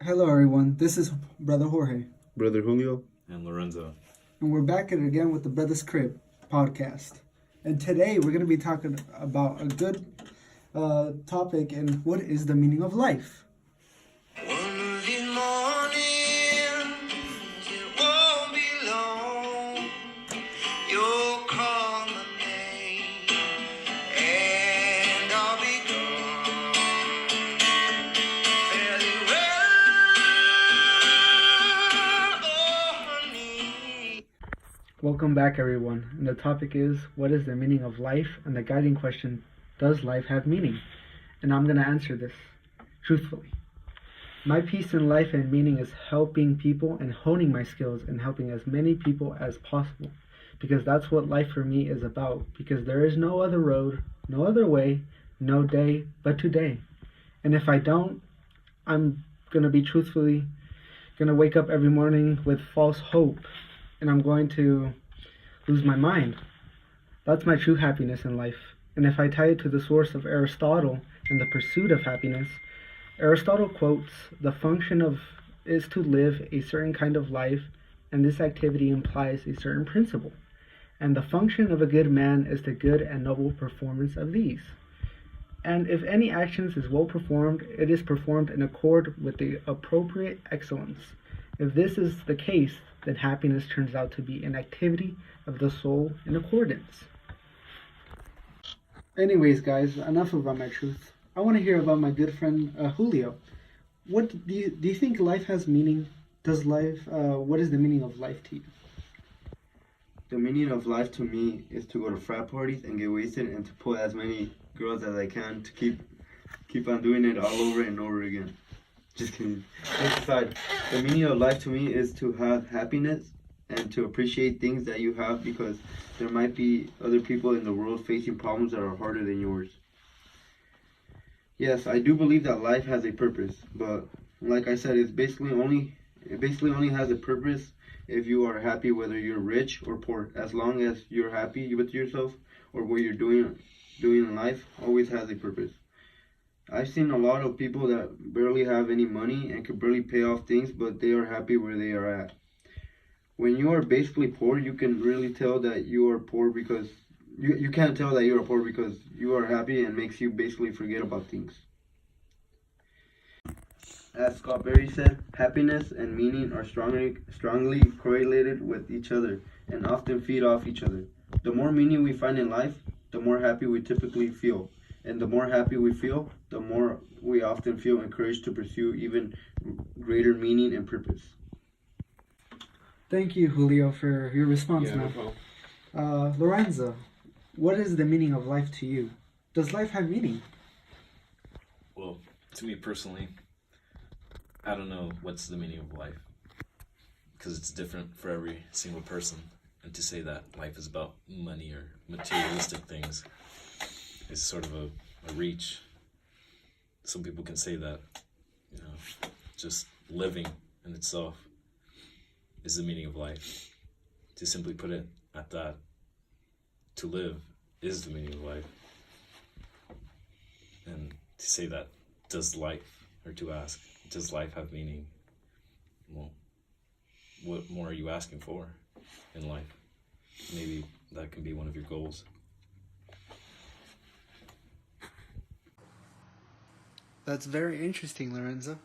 Hello, everyone. This is Brother Jorge, Brother Julio. And Lorenzo. and we're back at it again with the Brothers Crib podcast. And today we're going to be talking about a good topic, and what is the meaning of life? One of these mornings, it won't be long. You'll call my name, and I'll be gone. Fairly well, oh honey. Welcome back, everyone. And the topic is, what is the meaning of life? And the guiding question, does life have meaning? And I'm going to answer this truthfully. My peace in life and meaning is helping people and honing my skills and helping as many people as possible. Because that's what life for me is about. Because there is no other road, no other way, no day but today. And if I don't, I'm going to be truthfully going to wake up every morning with false hope. And I'm going to lose my mind. That's my true happiness in life. And if I tie it to the source of Aristotle and the pursuit of happiness, Aristotle quotes, "The function of is to live a certain kind of life, and this activity implies a certain principle. And the function of a good man is the good and noble performance of these. And if any actions is well performed, it is performed in accord with the appropriate excellence. If this is the case, then happiness turns out to be an activity of the soul in accordance." Anyways, guys, enough about my truth. I want to hear about my good friend Julio. What do you think life has meaning? Does life? What is the meaning of life to you? The meaning of life to me is to go to frat parties and get wasted and to pull as many girls as I can to keep on doing it all over and over again. Just kidding. This aside, the meaning of life to me is to have happiness and to appreciate things that you have, because there might be other people in the world facing problems that are harder than yours. Yes, I do believe that life has a purpose, but like I said, it basically only has a purpose if you are happy, whether you're rich or poor. As long as you're happy with yourself or what you're doing in life, always has a purpose. I've seen a lot of people that barely have any money and could barely pay off things, but they are happy where they are at. When you are basically poor, you can really tell that you are poor because you can't tell that you are poor because you are happy, and makes you basically forget about things. As Scott Berry said, happiness and meaning are strongly correlated with each other and often feed off each other. The more meaning we find in life, the more happy we typically feel. And the more happy we feel, the more we often feel encouraged to pursue even greater meaning and purpose. Thank you, Julio, for your response. Yeah, no Now, problem. Lorenzo, what is the meaning of life to you? Does life have meaning? Well, to me personally, I don't know what's the meaning of life, because it's different for every single person. And to say that life is about money or materialistic things is sort of a reach. Some people can say that, just living in itself is the meaning of life. To simply put it at that, to live is the meaning of life. And to say that, to ask, does life have meaning? Well, what more are you asking for in life? Maybe that can be one of your goals. That's very interesting, Lorenzo.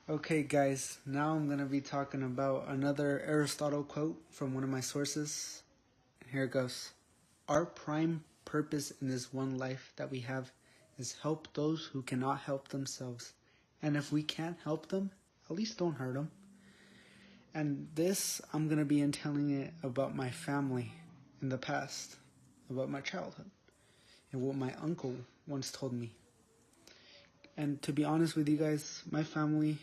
Okay, guys, now I'm going to be talking about another Aristotle quote from one of my sources. Here it goes. Our prime purpose in this one life that we have is help those who cannot help themselves. And if we can't help them, at least don't hurt them. And this, I'm going to be telling it about my family in the past, about my childhood, and what my uncle once told me. And to be honest with you guys, my family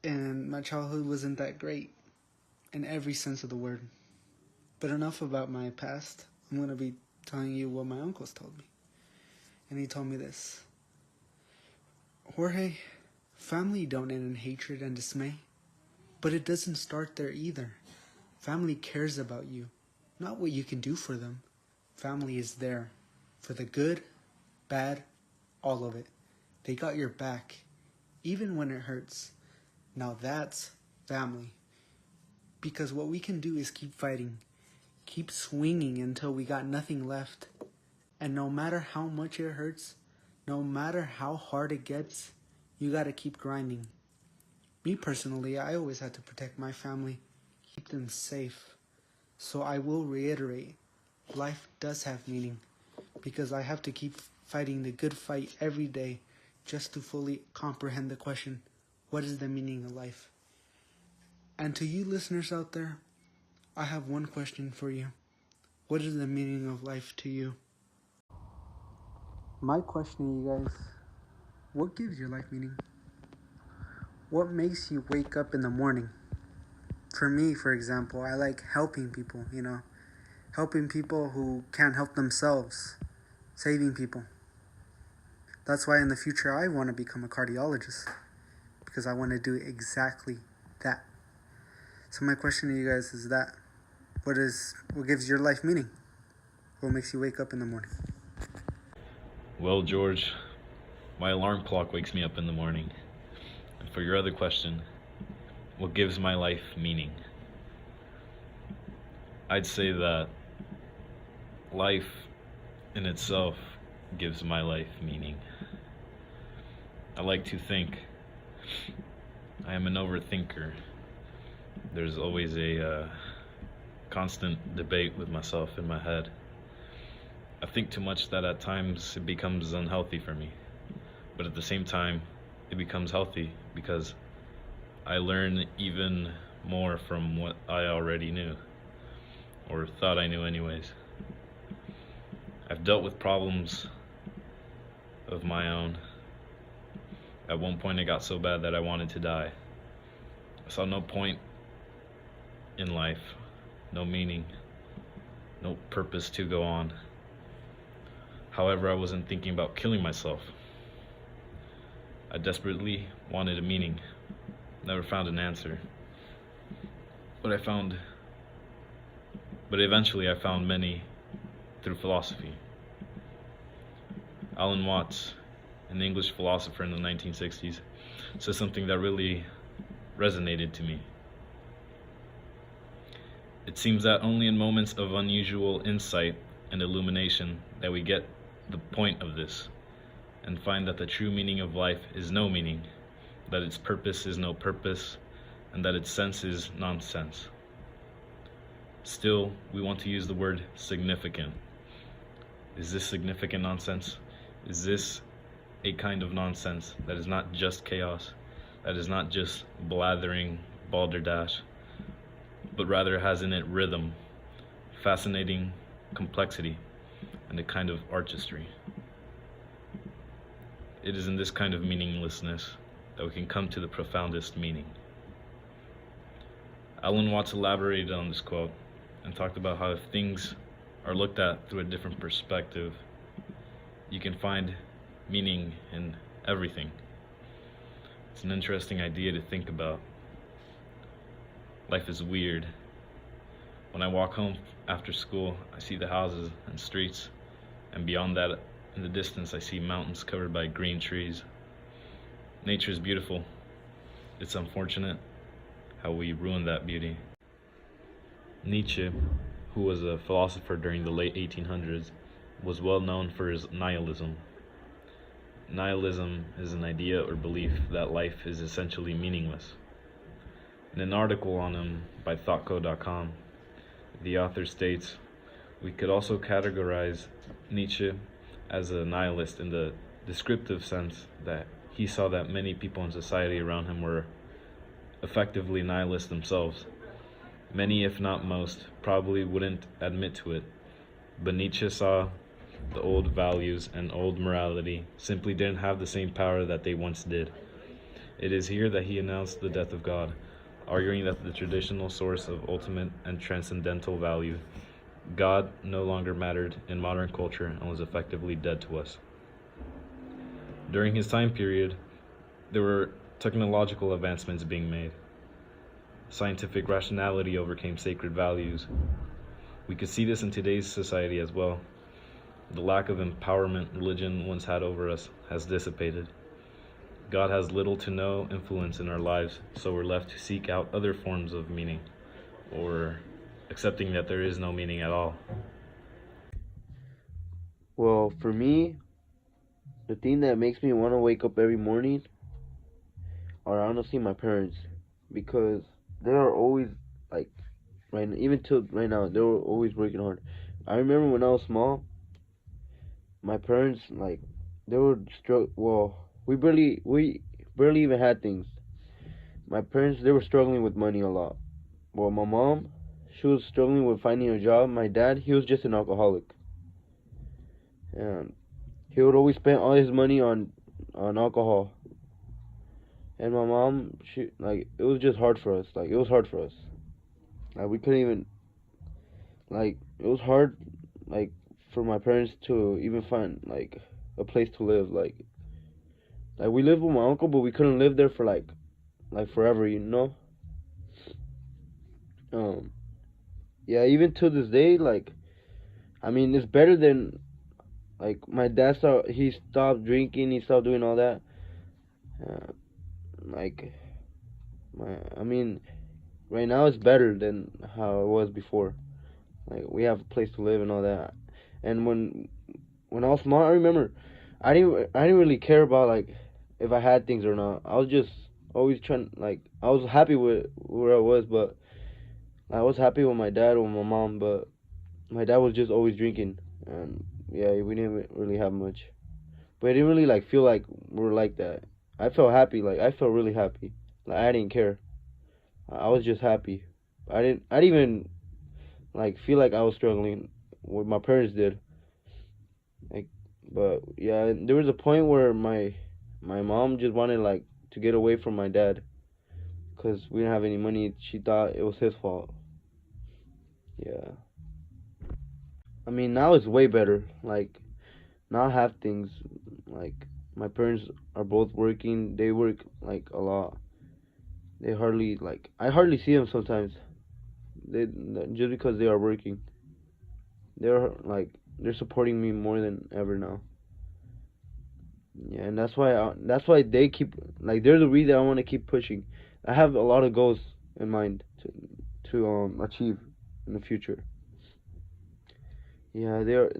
and my childhood wasn't that great in every sense of the word. But enough about my past. I'm going to be telling you what my uncles told me. And he told me this. Jorge, family don't end in hatred and dismay. But it doesn't start there either. Family cares about you, not what you can do for them. Family is there for the good, bad, all of it. They got your back. even when it hurts. Now that's family. Because what we can do is keep fighting, keep swinging until we got nothing left. And no matter how much it hurts, no matter how hard it gets, you gotta keep grinding. Me personally, I always had to protect my family, keep them safe. So I will reiterate, life does have meaning, because I have to keep fighting the good fight every day just to fully comprehend the question, what is the meaning of life? And to you listeners out there, I have one question for you. What is the meaning of life to you? My question to you guys, what gives your life meaning? What makes you wake up in the morning? For me, for example, I like helping people, helping people who can't help themselves, saving people. That's why in the future I want to become a cardiologist, because I want to do exactly that. So my question to you guys is that, what gives your life meaning? What makes you wake up in the morning? Well, George, my alarm clock wakes me up in the morning. And for your other question, what gives my life meaning? I'd say that life in itself gives my life meaning. I like to think. I am an overthinker. There's always a constant debate with myself in my head. I think too much that at times it becomes unhealthy for me. But at the same time, it becomes healthy because I learn even more from what I already knew, or thought I knew anyways. I've dealt with problems of my own. At one point it got so bad that I wanted to die. I saw no point in life, no meaning, no purpose to go on. However, I wasn't thinking about killing myself. I desperately wanted a meaning. Never found an answer. But eventually I found many through philosophy. Alan Watts, an English philosopher in the 1960s, said something that really resonated to me. It seems that only in moments of unusual insight and illumination that we get the point of this, and find that the true meaning of life is no meaning, that its purpose is no purpose, and that its sense is nonsense. Still, we want to use the word significant. Is this significant nonsense? Is this a kind of nonsense that is not just chaos, that is not just blathering balderdash, but rather has in it rhythm, fascinating complexity, and a kind of artistry? It is in this kind of meaninglessness that we can come to the profoundest meaning. Alan Watts elaborated on this quote and talked about how if things are looked at through a different perspective, you can find meaning in everything. It's an interesting idea to think about. Life is weird. When I walk home after school, I see the houses and streets, and beyond that, in the distance, I see mountains covered by green trees. Nature is beautiful. It's unfortunate how we ruin that beauty. Nietzsche, who was a philosopher during the late 1800s, was well known for his nihilism. Nihilism is an idea or belief that life is essentially meaningless. In an article on him by thoughtco.com, the author states, "We could also categorize Nietzsche as a nihilist in the descriptive sense that he saw that many people in society around him were effectively nihilists themselves. Many, if not most, probably wouldn't admit to it, but Nietzsche saw the old values and old morality simply didn't have the same power that they once did. It is here that he announced the death of God, arguing that the traditional source of ultimate and transcendental value, God, no longer mattered in modern culture and was effectively dead to us." During his time period, there were technological advancements being made. Scientific rationality overcame sacred values. We could see this in today's society as well. The lack of empowerment religion once had over us has dissipated. God has little to no influence in our lives, so we're left to seek out other forms of meaning, or accepting that there is no meaning at all. Well, for me, the thing that makes me want to wake up every morning are honestly my parents, because they are always like right, even till right now, they were always working hard. I remember when I was small, my parents like they were well, we barely even had things. My parents, they were struggling with money a lot. Well, my mom, she was struggling with finding a job. My dad, he was just an alcoholic, and he would always spend all his money on alcohol. And my mom, she like it was just hard for us. Like it was hard for us. Like we couldn't even like it was hard like for my parents to even find like a place to live. Like we lived with my uncle, but we couldn't live there for like forever, you know. Um, yeah, even to this day, like I mean, it's better than like my dad he stopped drinking, he stopped doing all that. Uh, like I mean, right now it's better than how it was before. Like we have a place to live and all that. And when I was small, I remember I didn't really care about like if I had things or not. I was just always trying like I was happy with where I was, but I was happy with my dad or my mom, but my dad was just always drinking, and yeah, we didn't really have much. But I didn't really like feel like we were like that. I felt happy, like I felt really happy. Like I didn't care. I was just happy. I didn't even like feel like I was struggling. What my parents did. Like, but yeah, there was a point where my mom just wanted like to get away from my dad because we didn't have any money. She thought it was his fault. Yeah. I mean, now it's way better. Like now I have things. Like my parents are both working. They work like a lot. They hardly like I hardly see them sometimes. They just because they are working. They're supporting me more than ever now. Yeah, and that's why they keep like they're the reason I want to keep pushing. I have a lot of goals in mind to achieve in the future. Yeah, they're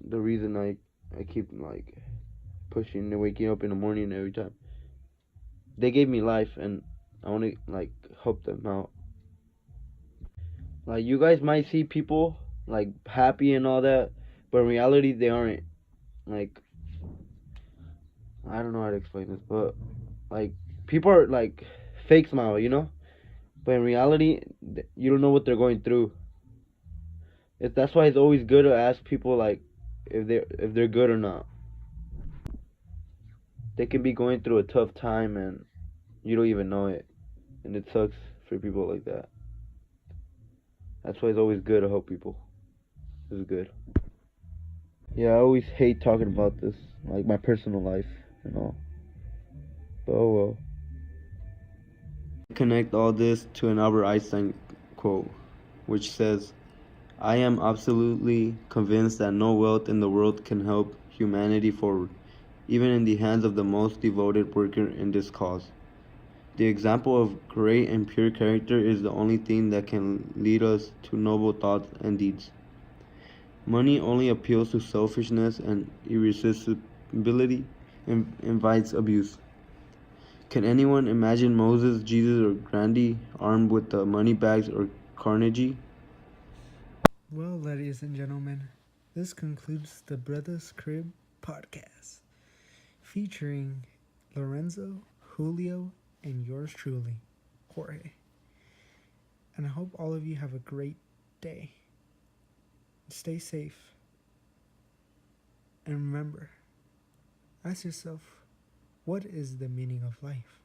the reason I keep like pushing and waking up in the morning every time. They gave me life, and I want to like help them out. Like you guys might see people like happy and all that, but in reality they aren't. Like I don't know how to explain this, but like people are like fake smile, you know, but in reality you don't know what they're going through. That's why it's always good to ask people like if they're good or not. They can be going through a tough time and you don't even know it, and it sucks for people like that. That's why it's always good to help people. It's good. Yeah, I always hate talking about this, like my personal life and all. But oh well. Connect all this to an Albert Einstein quote, which says, I am absolutely convinced that no wealth in the world can help humanity forward, even in the hands of the most devoted worker in this cause. The example of great and pure character is the only thing that can lead us to noble thoughts and deeds. Money only appeals to selfishness and irresistibility and invites abuse. Can anyone imagine Moses, Jesus, or Gandhi armed with the money bags or Carnegie? Well, ladies and gentlemen, this concludes the Brothers Crib podcast featuring Lorenzo, Julio, and yours truly, Jorge. And I hope all of you have a great day. Stay safe. And remember, ask yourself, what is the meaning of life?